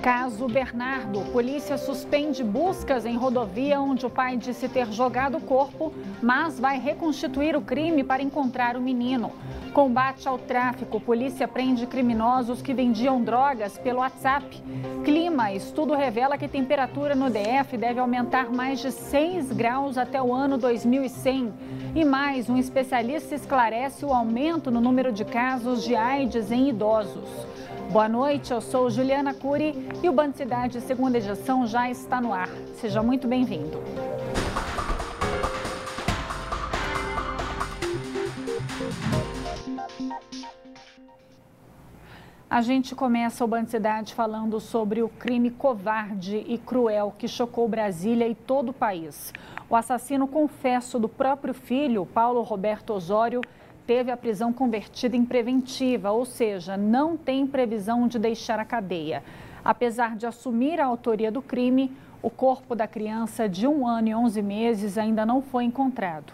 Caso Bernardo, polícia suspende buscas em rodovia onde o pai disse ter jogado o corpo, mas vai reconstituir o crime para encontrar o menino. Combate ao tráfico, polícia prende criminosos que vendiam drogas pelo WhatsApp. Clima, estudo revela que a temperatura no DF deve aumentar mais de 6 graus até o ano 2100. E mais, um especialista esclarece o aumento no número de casos de AIDS em idosos. Boa noite, eu sou Juliana Cury e o Band Cidade segunda edição já está no ar. Seja muito bem-vindo. A gente começa o Band Cidade falando sobre o crime covarde e cruel que chocou Brasília e todo o país. O assassino confesso do próprio filho, Paulo Roberto Osório, teve a prisão convertida em preventiva, ou seja, não tem previsão de deixar a cadeia. Apesar de assumir a autoria do crime, o corpo da criança de 1 ano e 11 meses ainda não foi encontrado.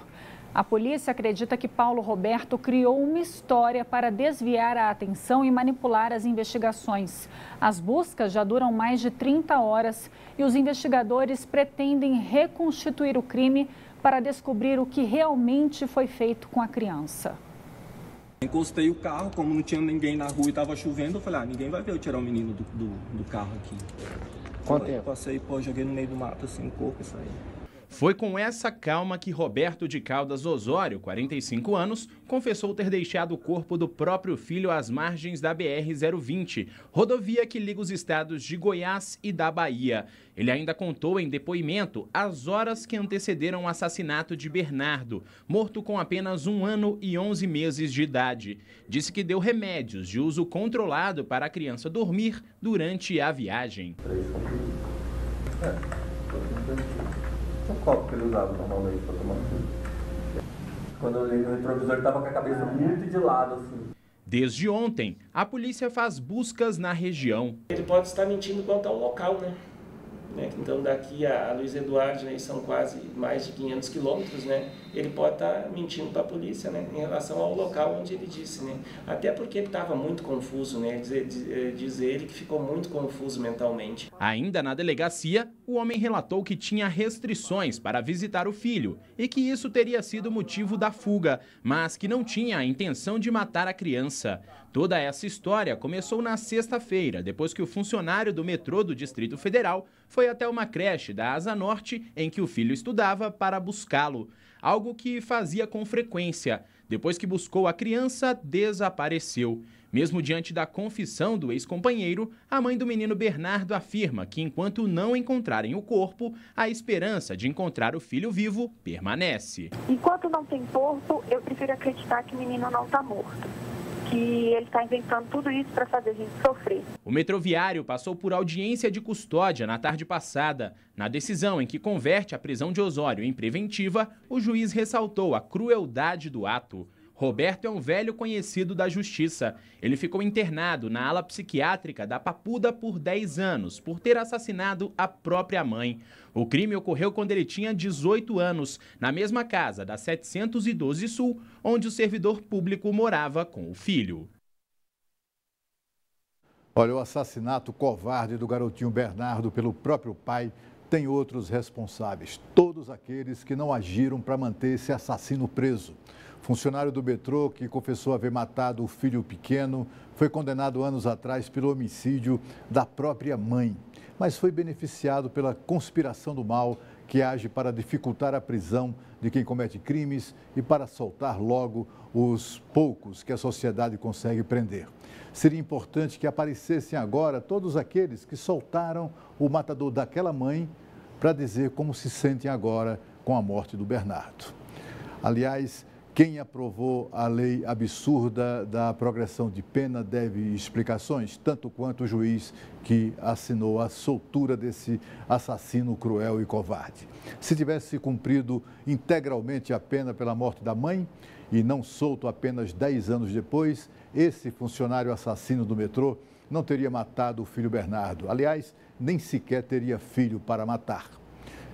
A polícia acredita que Paulo Roberto criou uma história para desviar a atenção e manipular as investigações. As buscas já duram mais de 30 horas e os investigadores pretendem reconstituir o crime para descobrir o que realmente foi feito com a criança. Encostei o carro, como não tinha ninguém na rua e estava chovendo, eu falei, ninguém vai ver eu tirar o menino do carro aqui. Quanto tempo? Passei, joguei no meio do mato, assim, o corpo e saí. Foi com essa calma que Roberto de Caldas Osório, 45 anos, confessou ter deixado o corpo do próprio filho às margens da BR-020, rodovia que liga os estados de Goiás e da Bahia. Ele ainda contou em depoimento as horas que antecederam o assassinato de Bernardo, morto com apenas 1 ano e 11 meses de idade. Disse que deu remédios de uso controlado para a criança dormir durante a viagem. O copo que ele usava normalmente para tomar banho. Quando eu olhei no retrovisor, ele estava com a cabeça muito de lado, assim. Desde ontem, a polícia faz buscas na região. Ele pode estar mentindo quanto ao local, né? Então, daqui a Luiz Eduardo, né, são quase mais de 500 quilômetros, né? Ele pode estar mentindo para a polícia, né, em relação ao local onde ele disse, né? Até porque ele estava muito confuso, né? Diz ele que ficou muito confuso mentalmente. Ainda na delegacia, o homem relatou que tinha restrições para visitar o filho e que isso teria sido motivo da fuga, mas que não tinha a intenção de matar a criança. Toda essa história começou na sexta-feira, depois que o funcionário do metrô do Distrito Federal foi até uma creche da Asa Norte em que o filho estudava para buscá-lo, algo que fazia com frequência. Depois que buscou a criança, desapareceu. Mesmo diante da confissão do ex-companheiro, a mãe do menino Bernardo afirma que enquanto não encontrarem o corpo, a esperança de encontrar o filho vivo permanece. Enquanto não tem corpo, eu prefiro acreditar que o menino não está morto. Que ele está inventando tudo isso para fazer a gente sofrer. O metroviário passou por audiência de custódia na tarde passada. Na decisão em que converte a prisão de Osório em preventiva, o juiz ressaltou a crueldade do ato. Roberto é um velho conhecido da justiça. Ele ficou internado na ala psiquiátrica da Papuda por 10 anos, por ter assassinado a própria mãe. O crime ocorreu quando ele tinha 18 anos, na mesma casa da 712 Sul, onde o servidor público morava com o filho. Olha, o assassinato covarde do garotinho Bernardo pelo próprio pai tem outros responsáveis. Todos aqueles que não agiram para manter esse assassino preso. Funcionário do metrô que confessou haver matado o filho pequeno foi condenado anos atrás pelo homicídio da própria mãe, mas foi beneficiado pela conspiração do mal que age para dificultar a prisão de quem comete crimes e para soltar logo os poucos que a sociedade consegue prender. Seria importante que aparecessem agora todos aqueles que soltaram o matador daquela mãe para dizer como se sentem agora com a morte do Bernardo. Aliás, quem aprovou a lei absurda da progressão de pena deve explicações, tanto quanto o juiz que assinou a soltura desse assassino cruel e covarde. Se tivesse cumprido integralmente a pena pela morte da mãe e não solto apenas 10 anos depois, esse funcionário assassino do metrô não teria matado o filho Bernardo. Aliás, nem sequer teria filho para matar.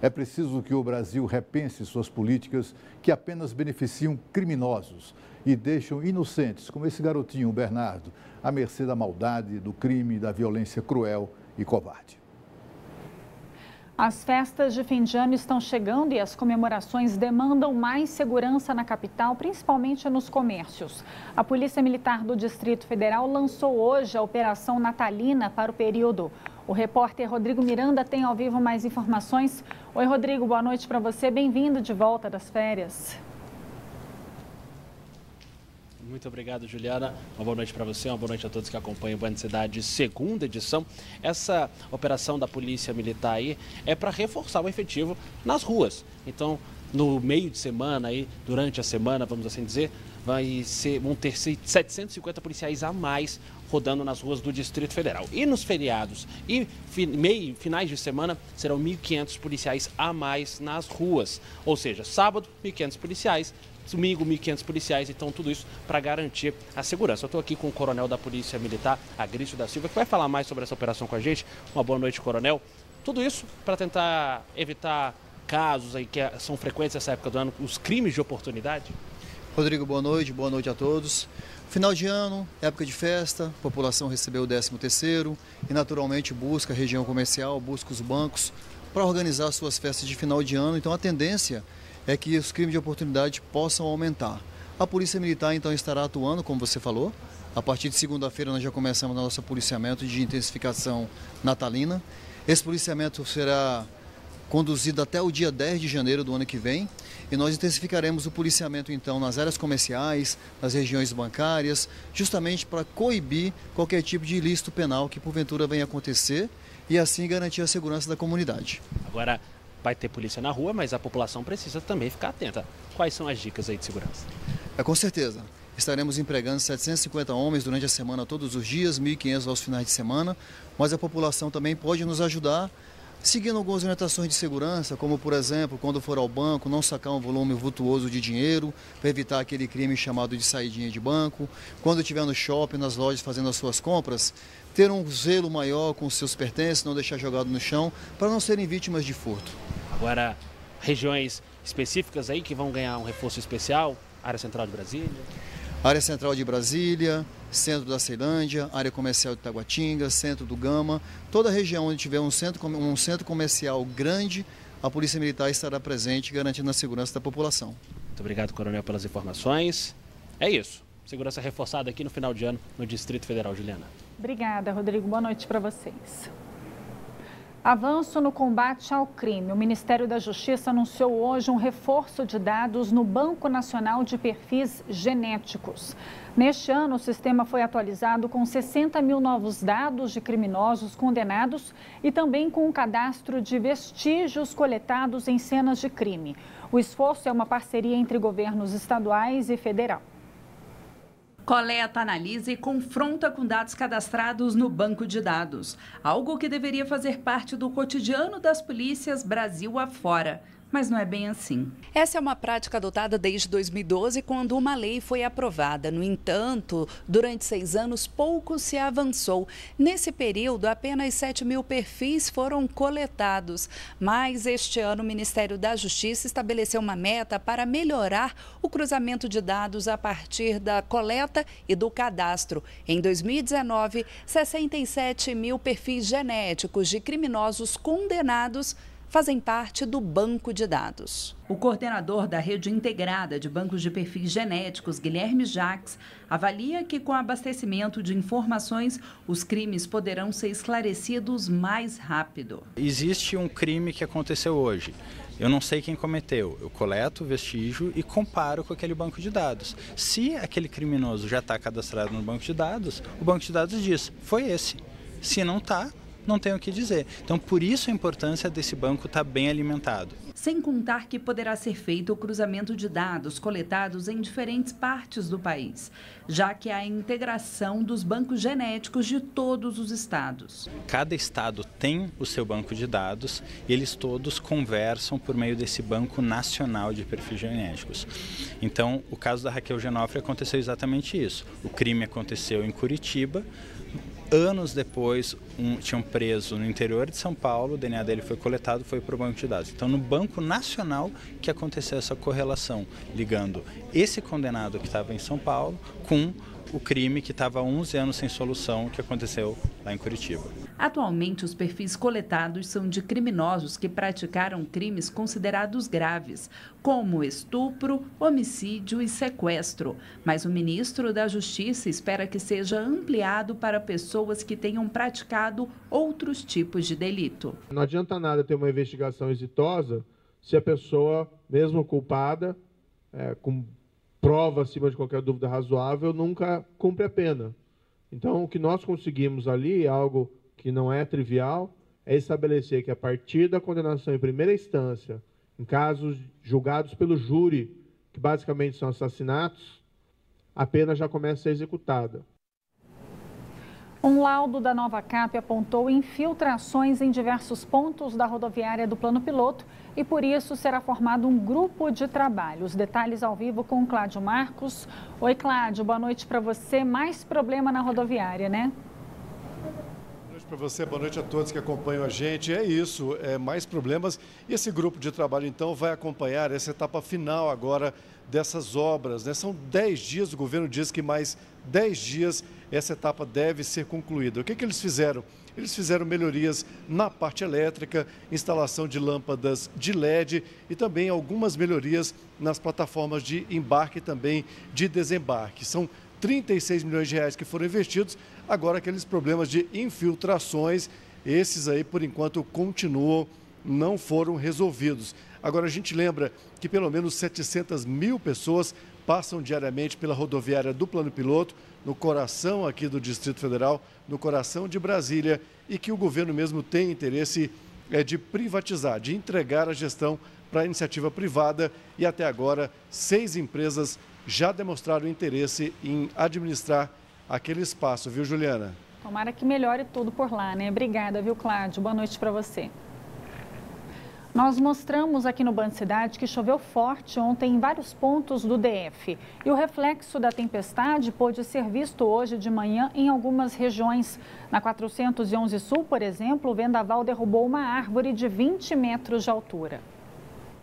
É preciso que o Brasil repense suas políticas que apenas beneficiam criminosos e deixam inocentes, como esse garotinho, Bernardo, à mercê da maldade, do crime e da violência cruel e covarde. As festas de fim de ano estão chegando e as comemorações demandam mais segurança na capital, principalmente nos comércios. A Polícia Militar do Distrito Federal lançou hoje a Operação Natalina para o período. O repórter Rodrigo Miranda tem ao vivo mais informações. Oi, Rodrigo, boa noite para você. Bem-vindo de volta das férias. Muito obrigado, Juliana. Uma boa noite para você, uma boa noite a todos que acompanham o Band Cidade, segunda edição. Essa operação da Polícia Militar aí é para reforçar o efetivo nas ruas. Então, no meio de semana, aí, durante a semana, vamos assim dizer, vão ter 750 policiais a mais rodando nas ruas do Distrito Federal. E nos feriados e finais de semana serão 1.500 policiais a mais nas ruas. Ou seja, sábado, 1.500 policiais, domingo, 1.500 policiais, então tudo isso para garantir a segurança. Eu estou aqui com o coronel da Polícia Militar, Agrício da Silva, que vai falar mais sobre essa operação com a gente. Uma boa noite, coronel. Tudo isso para tentar evitar casos aí que são frequentes nessa época do ano, os crimes de oportunidade. Rodrigo, boa noite a todos. Final de ano, época de festa, a população recebeu o 13º e naturalmente busca a região comercial, busca os bancos para organizar suas festas de final de ano. Então a tendência é que os crimes de oportunidade possam aumentar. A Polícia Militar então estará atuando, como você falou. A partir de segunda-feira nós já começamos o nosso policiamento de intensificação natalina. Esse policiamento será conduzido até o dia 10 de janeiro do ano que vem. E nós intensificaremos o policiamento então nas áreas comerciais, nas regiões bancárias, justamente para coibir qualquer tipo de ilícito penal que porventura venha acontecer e assim garantir a segurança da comunidade. Agora, vai ter polícia na rua, mas a população precisa também ficar atenta. Quais são as dicas aí de segurança? Com certeza. Estaremos empregando 750 homens durante a semana, todos os dias, 1.500 aos finais de semana, mas a população também pode nos ajudar seguindo algumas orientações de segurança, como por exemplo, quando for ao banco, não sacar um volume vultuoso de dinheiro, para evitar aquele crime chamado de saidinha de banco. Quando estiver no shopping, nas lojas fazendo as suas compras, ter um zelo maior com os seus pertences, não deixar jogado no chão, para não serem vítimas de furto. Agora, regiões específicas aí que vão ganhar um reforço especial, área central de Brasília? Área central de Brasília, centro da Ceilândia, área comercial de Taguatinga, centro do Gama. Toda a região onde tiver um centro comercial grande, a Polícia Militar estará presente, garantindo a segurança da população. Muito obrigado, coronel, pelas informações. É isso. Segurança reforçada aqui no final de ano no Distrito Federal, Juliana. Obrigada, Rodrigo. Boa noite para vocês. Avanço no combate ao crime. O Ministério da Justiça anunciou hoje um reforço de dados no Banco Nacional de Perfis Genéticos. Neste ano, o sistema foi atualizado com 60 mil novos dados de criminosos condenados e também com um cadastro de vestígios coletados em cenas de crime. O esforço é uma parceria entre governos estaduais e federal. Coleta, analisa e confronta com dados cadastrados no banco de dados. Algo que deveria fazer parte do cotidiano das polícias Brasil afora. Mas não é bem assim. Essa é uma prática adotada desde 2012, quando uma lei foi aprovada. No entanto, durante 6 anos, pouco se avançou. Nesse período, apenas 7 mil perfis foram coletados. Mas este ano, o Ministério da Justiça estabeleceu uma meta para melhorar o cruzamento de dados a partir da coleta e do cadastro. Em 2019, 67 mil perfis genéticos de criminosos condenados fazem parte do banco de dados. O coordenador da Rede Integrada de Bancos de Perfis Genéticos, Guilherme Jacques, avalia que com o abastecimento de informações, os crimes poderão ser esclarecidos mais rápido. Existe um crime que aconteceu hoje. Eu não sei quem cometeu, eu coleto o vestígio e comparo com aquele banco de dados. Se aquele criminoso já está cadastrado no banco de dados, o banco de dados diz, foi esse. Se não está, não tem o que dizer. Então, por isso a importância desse banco estar bem alimentado. Sem contar que poderá ser feito o cruzamento de dados coletados em diferentes partes do país, já que há a integração dos bancos genéticos de todos os estados. Cada estado tem o seu banco de dados e eles todos conversam por meio desse Banco Nacional de Perfis Genéticos. Então, o caso da Raquel Genofre aconteceu exatamente isso. O crime aconteceu em Curitiba. Anos depois, tinham preso no interior de São Paulo, o DNA dele foi coletado, foi para o banco de dados. Então, no Banco Nacional que aconteceu essa correlação, ligando esse condenado que estava em São Paulo com o crime que estava há 11 anos sem solução, que aconteceu lá em Curitiba. Atualmente, os perfis coletados são de criminosos que praticaram crimes considerados graves, como estupro, homicídio e sequestro. Mas o ministro da Justiça espera que seja ampliado para pessoas que tenham praticado outros tipos de delito. Não adianta nada ter uma investigação exitosa se a pessoa, mesmo culpada, com prova acima de qualquer dúvida razoável, nunca cumpre a pena. Então, o que nós conseguimos ali, algo que não é trivial, é estabelecer que a partir da condenação em primeira instância, em casos julgados pelo júri, que basicamente são assassinatos, a pena já começa a ser executada. Um laudo da Nova Cap apontou infiltrações em diversos pontos da rodoviária do Plano Piloto e, por isso, será formado um grupo de trabalho. Os detalhes ao vivo com o Cláudio Marcos. Oi, Cláudio, boa noite para você. Mais problema na rodoviária, né? Boa noite para você, boa noite a todos que acompanham a gente. É isso, mais problemas. E esse grupo de trabalho, então, vai acompanhar essa etapa final agora dessas obras, né? São 10 dias, o governo diz que mais 10 dias essa etapa deve ser concluída. O que eles fizeram? Eles fizeram melhorias na parte elétrica, instalação de lâmpadas de LED e também algumas melhorias nas plataformas de embarque e também de desembarque. São 36 milhões de reais que foram investidos. Agora, aqueles problemas de infiltrações, esses aí, por enquanto, continuam, não foram resolvidos. Agora, a gente lembra que pelo menos 700 mil pessoas passam diariamente pela rodoviária do Plano Piloto, no coração aqui do Distrito Federal, no coração de Brasília, e que o governo mesmo tem interesse de privatizar, de entregar a gestão para a iniciativa privada. E até agora, 6 empresas já demonstraram interesse em administrar aquele espaço, viu, Juliana? Tomara que melhore tudo por lá, né? Obrigada, viu, Cláudio? Boa noite para você. Nós mostramos aqui no Band Cidade que choveu forte ontem em vários pontos do DF. E o reflexo da tempestade pôde ser visto hoje de manhã em algumas regiões. Na 411 Sul, por exemplo, o vendaval derrubou uma árvore de 20 metros de altura.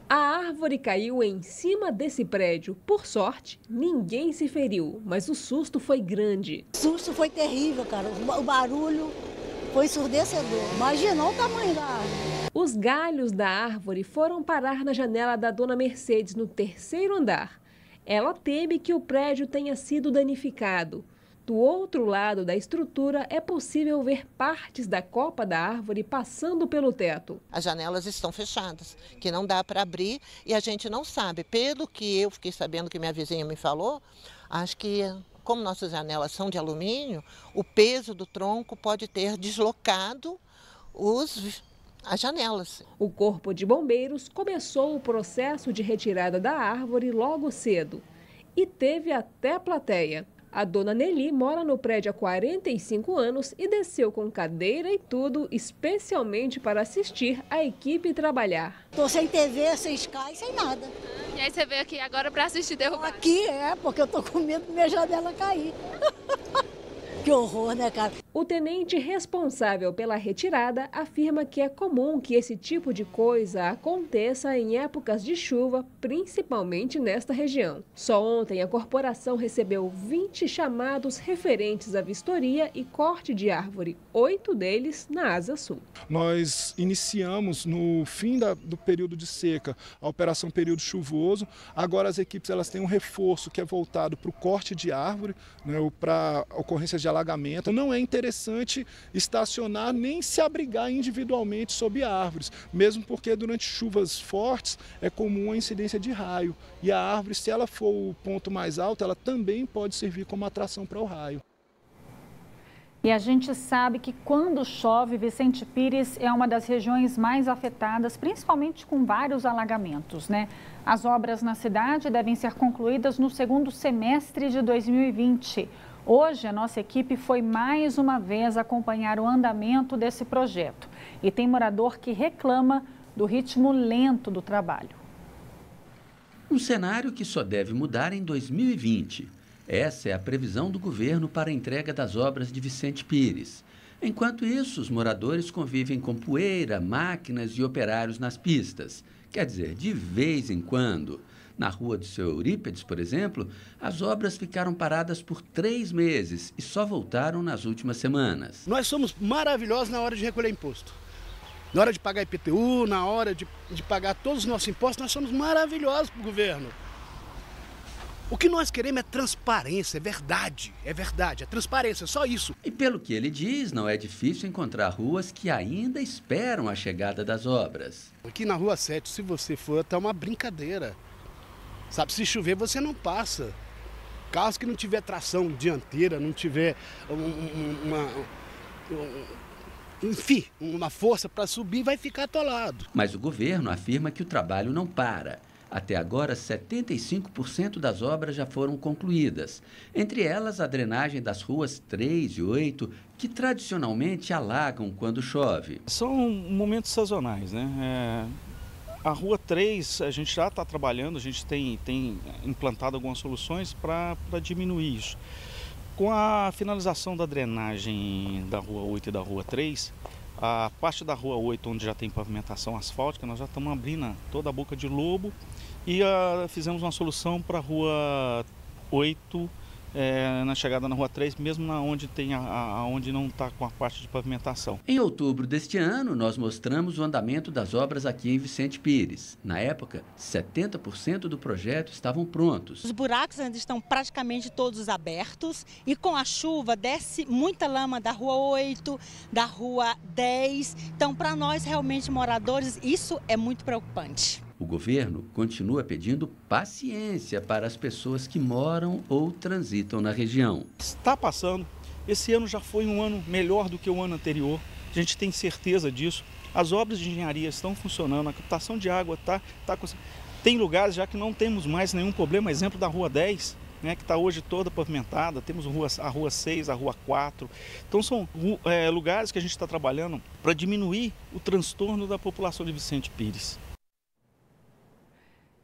A árvore caiu em cima desse prédio. Por sorte, ninguém se feriu, mas o susto foi grande. O susto foi terrível, cara. O barulho foi ensurdecedor. Imaginou o tamanho da árvore. Os galhos da árvore foram parar na janela da dona Mercedes, no 3º andar. Ela teme que o prédio tenha sido danificado. Do outro lado da estrutura, é possível ver partes da copa da árvore passando pelo teto. As janelas estão fechadas, que não dá para abrir e a gente não sabe. Pelo que eu fiquei sabendo que minha vizinha me falou, acho que, como nossas janelas são de alumínio, o peso do tronco pode ter deslocado as janelas. O Corpo de Bombeiros começou o processo de retirada da árvore logo cedo e teve até plateia. A dona Nelly mora no prédio há 45 anos e desceu com cadeira e tudo, especialmente para assistir a equipe trabalhar. Tô sem TV, sem Sky, sem nada. E aí você veio aqui agora para assistir derrubar? Aqui porque eu tô com medo da minha janela cair. Que horror, né, cara? O tenente responsável pela retirada afirma que é comum que esse tipo de coisa aconteça em épocas de chuva, principalmente nesta região. Só ontem a corporação recebeu 20 chamados referentes à vistoria e corte de árvore, 8 deles na Asa Sul. Nós iniciamos no fim do período de seca a operação período chuvoso. Agora as equipes elas têm um reforço que é voltado para o corte de árvore, né, para ocorrência de alagamento. Não é interessante estacionar nem se abrigar individualmente sob árvores, mesmo porque durante chuvas fortes é comum a incidência de raio. E a árvore, se ela for o ponto mais alto, ela também pode servir como atração para o raio. E a gente sabe que quando chove, Vicente Pires é uma das regiões mais afetadas, principalmente com vários alagamentos, né? As obras na cidade devem ser concluídas no segundo semestre de 2020. Hoje, a nossa equipe foi mais uma vez acompanhar o andamento desse projeto. E tem morador que reclama do ritmo lento do trabalho. Um cenário que só deve mudar em 2020. Essa é a previsão do governo para a entrega das obras de Vicente Pires. Enquanto isso, os moradores convivem com poeira, máquinas e operários nas pistas. Quer dizer, de vez em quando. Na rua do seu Eurípides, por exemplo, as obras ficaram paradas por 3 meses e só voltaram nas últimas semanas. Nós somos maravilhosos na hora de recolher imposto. Na hora de pagar IPTU, na hora de pagar todos os nossos impostos, nós somos maravilhosos para o governo. O que nós queremos é transparência, é verdade, é transparência, só isso. E pelo que ele diz, não é difícil encontrar ruas que ainda esperam a chegada das obras. Aqui na Rua 7, se você for, tá uma brincadeira. Sabe, se chover você não passa. Carros que não tiver tração dianteira, não tiver uma força para subir, vai ficar atolado. Mas o governo afirma que o trabalho não para. Até agora, 75% das obras já foram concluídas. Entre elas, a drenagem das ruas 3 e 8, que tradicionalmente alagam quando chove. São momentos sazonais, né? A Rua 3, a gente já está trabalhando, a gente tem implantado algumas soluções para diminuir isso. Com a finalização da drenagem da Rua 8 e da Rua 3, a parte da Rua 8, onde já tem pavimentação asfáltica, nós já estamos abrindo toda a boca de lobo e fizemos uma solução para a Rua 8, na chegada na Rua 3, mesmo onde não está com a parte de pavimentação. Em outubro deste ano, nós mostramos o andamento das obras aqui em Vicente Pires. Na época, 70% do projeto estavam prontos. Os buracos ainda estão praticamente todos abertos e com a chuva desce muita lama da Rua 8, da Rua 10. Então, para nós, realmente, moradores, isso é muito preocupante. O governo continua pedindo paciência para as pessoas que moram ou transitam na região. Está passando. Esse ano já foi um ano melhor do que o ano anterior. A gente tem certeza disso. As obras de engenharia estão funcionando, a captação de água está... Tem lugares já que não temos mais nenhum problema. Exemplo da Rua 10, né, que está hoje toda pavimentada. Temos a Rua 6, a Rua 4. Então são lugares que a gente está trabalhando para diminuir o transtorno da população de Vicente Pires.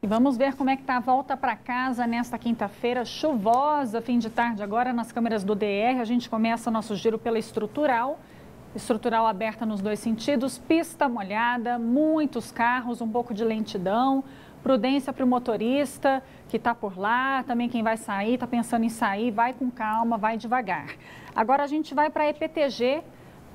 E vamos ver como é que está a volta para casa nesta quinta-feira, chuvosa, fim de tarde agora nas câmeras do DR. A gente começa o nosso giro pela estrutural aberta nos 2 sentidos, pista molhada, muitos carros, um pouco de lentidão, prudência para o motorista que está por lá, também quem vai sair, está pensando em sair, vai com calma, vai devagar. Agora a gente vai para a EPTG.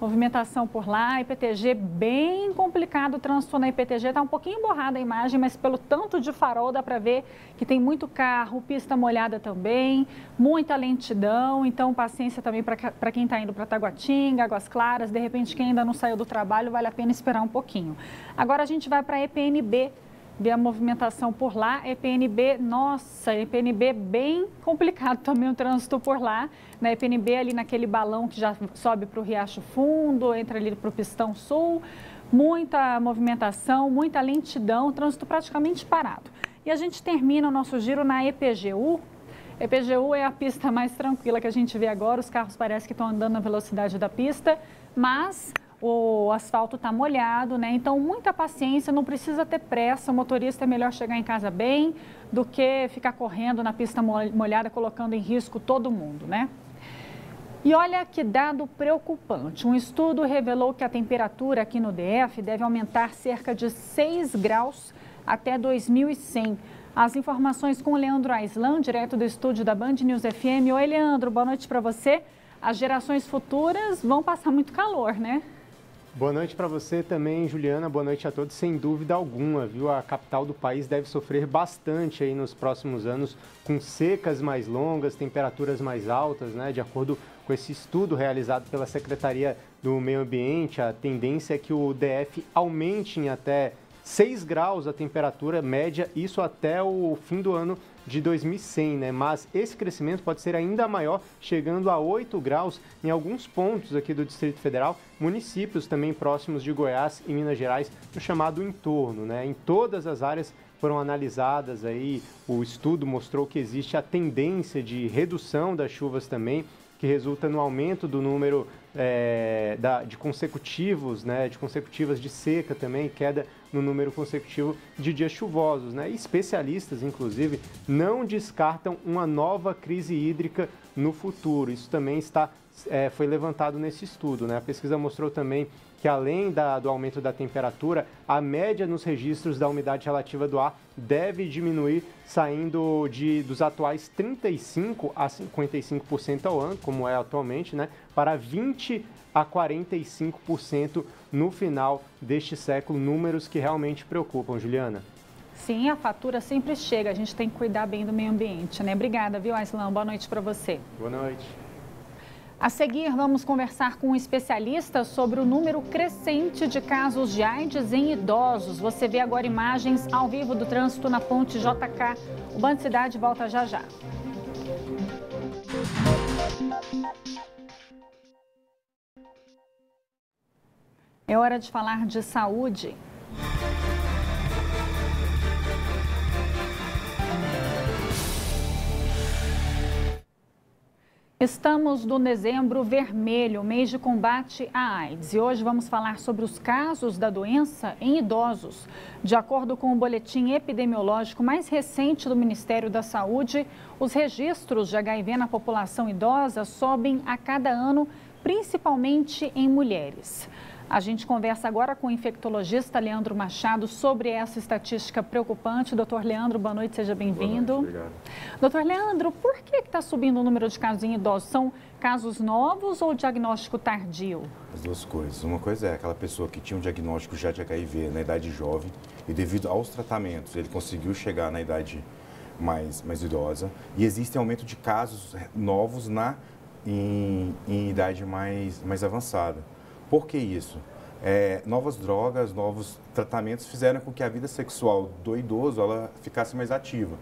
Movimentação por lá, IPTG bem complicado, o trânsito na IPTG está um pouquinho borrada a imagem, mas pelo tanto de farol dá para ver que tem muito carro, pista molhada também, muita lentidão, então paciência também para quem está indo para Taguatinga, Águas Claras, de repente quem ainda não saiu do trabalho, vale a pena esperar um pouquinho. Agora a gente vai para a EPNB, ver a movimentação por lá, EPNB, nossa, EPNB bem complicado também o trânsito por lá, na EPNB ali naquele balão que já sobe para o Riacho Fundo, entra ali para o Pistão Sul, muita movimentação, muita lentidão, trânsito praticamente parado. E a gente termina o nosso giro na EPGU. EPGU é a pista mais tranquila que a gente vê agora, os carros parecem que estão andando na velocidade da pista, mas o asfalto está molhado, né? Então, muita paciência, não precisa ter pressa. O motorista é melhor chegar em casa bem do que ficar correndo na pista molhada, colocando em risco todo mundo, né? E olha que dado preocupante. Um estudo revelou que a temperatura aqui no DF deve aumentar cerca de 6 graus até 2100. As informações com o Leandro Aislan, direto do estúdio da Band News FM. Oi, Leandro, boa noite para você. As gerações futuras vão passar muito calor, né? Boa noite para você também, Juliana. Boa noite a todos. Sem dúvida alguma, viu? A capital do país deve sofrer bastante aí nos próximos anos, com secas mais longas, temperaturas mais altas, né? De acordo com esse estudo realizado pela Secretaria do Meio Ambiente, a tendência é que o DF aumente em até 6 graus a temperatura média, isso até o fim do ano de 2100, né? Mas esse crescimento pode ser ainda maior, chegando a 8 graus em alguns pontos aqui do Distrito Federal, municípios também próximos de Goiás e Minas Gerais, no chamado entorno, né? Em todas as áreas foram analisadas aí, o estudo mostrou que existe a tendência de redução das chuvas também, que resulta no aumento do número de consecutivos, né, de consecutivas de seca também, queda no número consecutivo de dias chuvosos, né? E especialistas, inclusive, não descartam uma nova crise hídrica no futuro. Isso também foi levantado nesse estudo, né? A pesquisa mostrou também que além do aumento da temperatura, a média nos registros da umidade relativa do ar deve diminuir, saindo dos atuais 35% a 55% ao ano, como é atualmente, né, para 20% a 45% no final deste século, números que realmente preocupam, Juliana. Sim, a fatura sempre chega, a gente tem que cuidar bem do meio ambiente, né? Obrigada, viu, Aislan? Boa noite para você. Boa noite. A seguir, vamos conversar com um especialista sobre o número crescente de casos de AIDS em idosos. Você vê agora imagens ao vivo do trânsito na ponte JK. O Band Cidade volta já já. É hora de falar de saúde. Estamos no dezembro vermelho, mês de combate à AIDS, e hoje vamos falar sobre os casos da doença em idosos. De acordo com o boletim epidemiológico mais recente do Ministério da Saúde, os registros de HIV na população idosa sobem a cada ano, principalmente em mulheres. A gente conversa agora com o infectologista Leandro Machado sobre essa estatística preocupante. Doutor Leandro, boa noite, seja bem-vindo. Obrigado. Doutor Leandro, por que está subindo o número de casos em idosos? São casos novos ou diagnóstico tardio? As duas coisas. Uma coisa é aquela pessoa que tinha um diagnóstico já de HIV na idade jovem e devido aos tratamentos ele conseguiu chegar na idade mais idosa. E existe aumento de casos novos em idade mais avançada. Por que isso? Novas drogas, novos tratamentos fizeram com que a vida sexual do idoso ela ficasse mais ativa.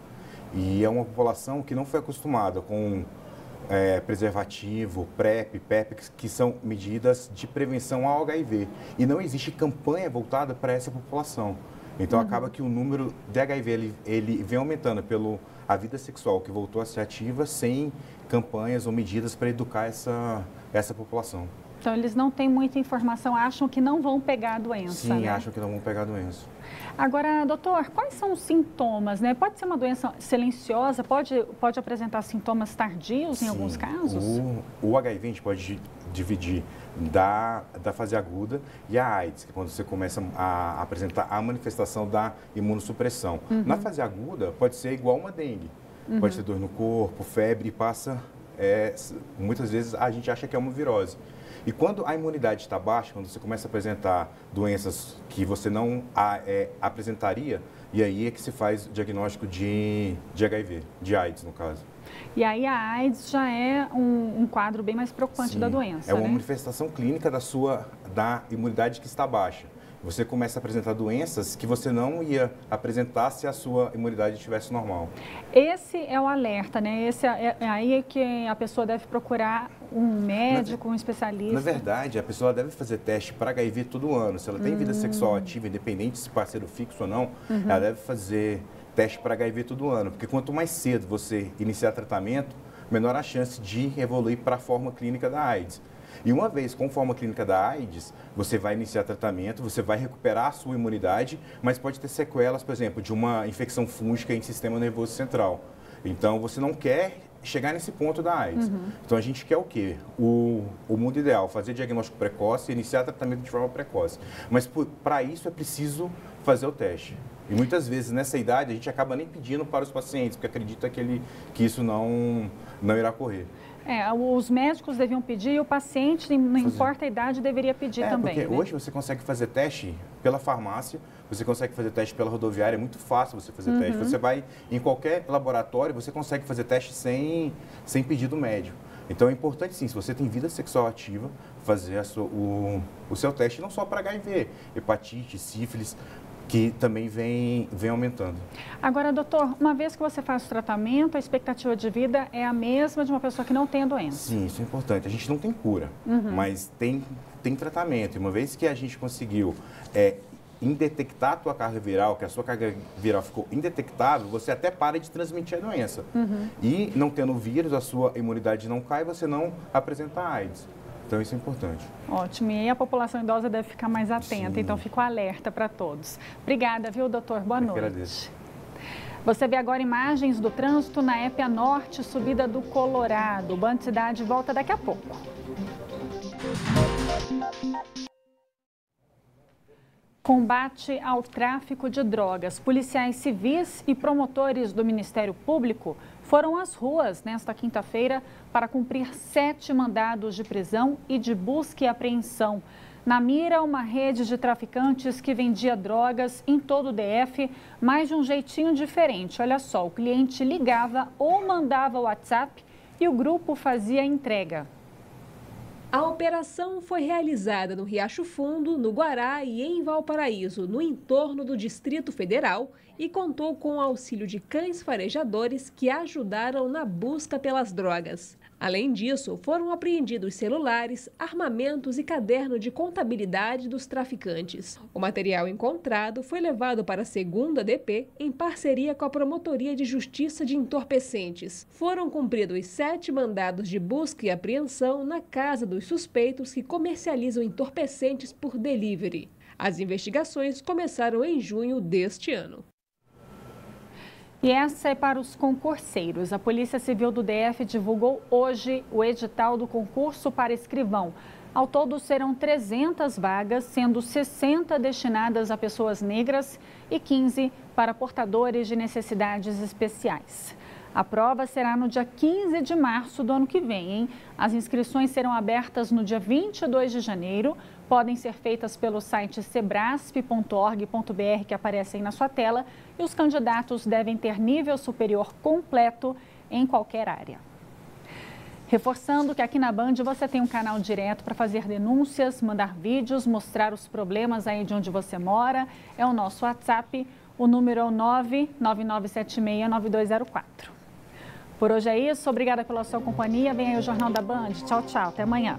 E é uma população que não foi acostumada com preservativo, PrEP, PEP, que são medidas de prevenção ao HIV. E não existe campanha voltada para essa população. Então acaba que o número de HIV ele vem aumentando pela vida sexual que voltou a ser ativa sem campanhas ou medidas para educar essa população. Então, eles não têm muita informação, acham que não vão pegar a doença, Sim, né? acham que não vão pegar a doença. Agora, doutor, quais são os sintomas, né? Pode ser uma doença silenciosa, pode apresentar sintomas tardios em alguns casos? O HIV a gente pode dividir da fase aguda e a AIDS, que é quando você começa a apresentar a manifestação da imunossupressão. Na fase aguda, pode ser igual uma dengue. Pode ter dor no corpo, febre e passa... muitas vezes a gente acha que é uma virose. E quando a imunidade está baixa, quando você começa a apresentar doenças que você não apresentaria, e aí é que se faz o diagnóstico de HIV, de AIDS no caso. E aí a AIDS já é um quadro bem mais preocupante Sim, da doença, é uma né? manifestação clínica da imunidade que está baixa. Você começa a apresentar doenças que você não ia apresentar se a sua imunidade estivesse normal. Esse é o alerta, né? Esse é aí que a pessoa deve procurar um médico, um especialista. Na verdade, a pessoa deve fazer teste para HIV todo ano. Se ela tem vida sexual ativa, independente se parceiro fixo ou não, ela deve fazer teste para HIV todo ano. Porque quanto mais cedo você iniciar tratamento, menor a chance de evoluir para a forma clínica da AIDS. E uma vez com forma clínica da AIDS, você vai iniciar tratamento, você vai recuperar a sua imunidade, mas pode ter sequelas, por exemplo, de uma infecção fúngica em sistema nervoso central. Então, você não quer chegar nesse ponto da AIDS. Então, a gente quer o quê? O mundo ideal, fazer diagnóstico precoce e iniciar tratamento de forma precoce. Mas, para isso, é preciso fazer o teste. E muitas vezes, nessa idade, a gente acaba nem pedindo para os pacientes, porque acredita que isso não irá ocorrer. Os médicos deviam pedir e o paciente, não importa a idade, deveria pedir também. Porque hoje você consegue fazer teste pela farmácia, você consegue fazer teste pela rodoviária, é muito fácil você fazer teste. Você vai em qualquer laboratório, você consegue fazer teste sem pedido médico. Então é importante sim, se você tem vida sexual ativa, fazer o seu teste não só para HIV, hepatite, sífilis, que também vem aumentando. Agora, doutor, uma vez que você faz o tratamento, a expectativa de vida é a mesma de uma pessoa que não tem a doença? Sim, isso é importante. A gente não tem cura, mas tem tratamento. E uma vez que a gente conseguiu indetectar a tua carga viral, que a sua carga viral ficou indetectável, você até para de transmitir a doença. E não tendo o vírus, a sua imunidade não cai, você não apresenta a AIDS. Então, isso é importante. Ótimo. E a população idosa deve ficar mais atenta, então fico alerta para todos. Obrigada, viu, doutor? Boa noite. Agradeço. Você vê agora imagens do trânsito na Épia Norte, subida do Colorado. O Band Cidade volta daqui a pouco. Combate ao tráfico de drogas. Policiais civis e promotores do Ministério Público foram às ruas nesta quinta-feira para cumprir 7 mandados de prisão e de busca e apreensão. Na mira, uma rede de traficantes que vendia drogas em todo o DF, mas de um jeitinho diferente. Olha só, o cliente ligava ou mandava o WhatsApp e o grupo fazia a entrega. A operação foi realizada no Riacho Fundo, no Guará e em Valparaíso, no entorno do Distrito Federal, e contou com o auxílio de cães farejadores que ajudaram na busca pelas drogas. Além disso, foram apreendidos celulares, armamentos e caderno de contabilidade dos traficantes. O material encontrado foi levado para a 2ª DP em parceria com a Promotoria de Justiça de Entorpecentes. Foram cumpridos 7 mandados de busca e apreensão na casa dos suspeitos que comercializam entorpecentes por delivery. As investigações começaram em junho deste ano. E essa é para os concurseiros. A Polícia Civil do DF divulgou hoje o edital do concurso para escrivão. Ao todo serão 300 vagas, sendo 60 destinadas a pessoas negras e 15 para portadores de necessidades especiais. A prova será no dia 15 de março do ano que vem, hein? As inscrições serão abertas no dia 22 de janeiro. Podem ser feitas pelo site sebrasp.org.br, que aparece aí na sua tela. E os candidatos devem ter nível superior completo em qualquer área. Reforçando que aqui na Band você tem um canal direto para fazer denúncias, mandar vídeos, mostrar os problemas aí de onde você mora. É o nosso WhatsApp, o número é o 999769204. Por hoje é isso, obrigada pela sua companhia. Vem aí o Jornal da Band. Tchau, tchau. Até amanhã.